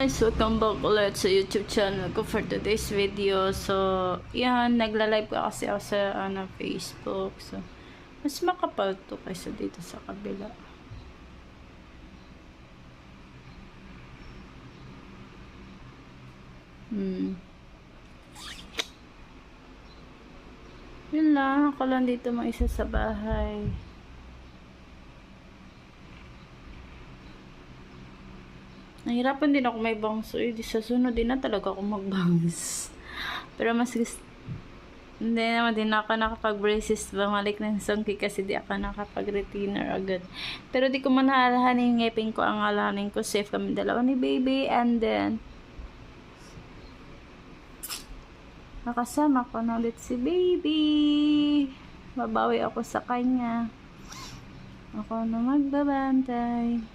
Guys, welcome back ulit sa YouTube channel ko for today's video. So, yan, nagla-live ko kasi ako sa Facebook. So, mas makapal to kaysa dito sa kabila. Yun lang, ako lang dito isa sa bahay. Nahirapan din ako may bangso. Di sa sunod din na talaga ako magbangs. Pero mas gusto, hindi naman din ako nakapag-braces bumalik ng songki kasi di ako nakapag-retainer agad. Pero di ko man halahanin yung ngipin ko. Ang halahanin ko, safe kami dalawa ni baby. And then, nakasama ko na ulit si baby. Babawi ako sa kanya. Ako na magbabantay.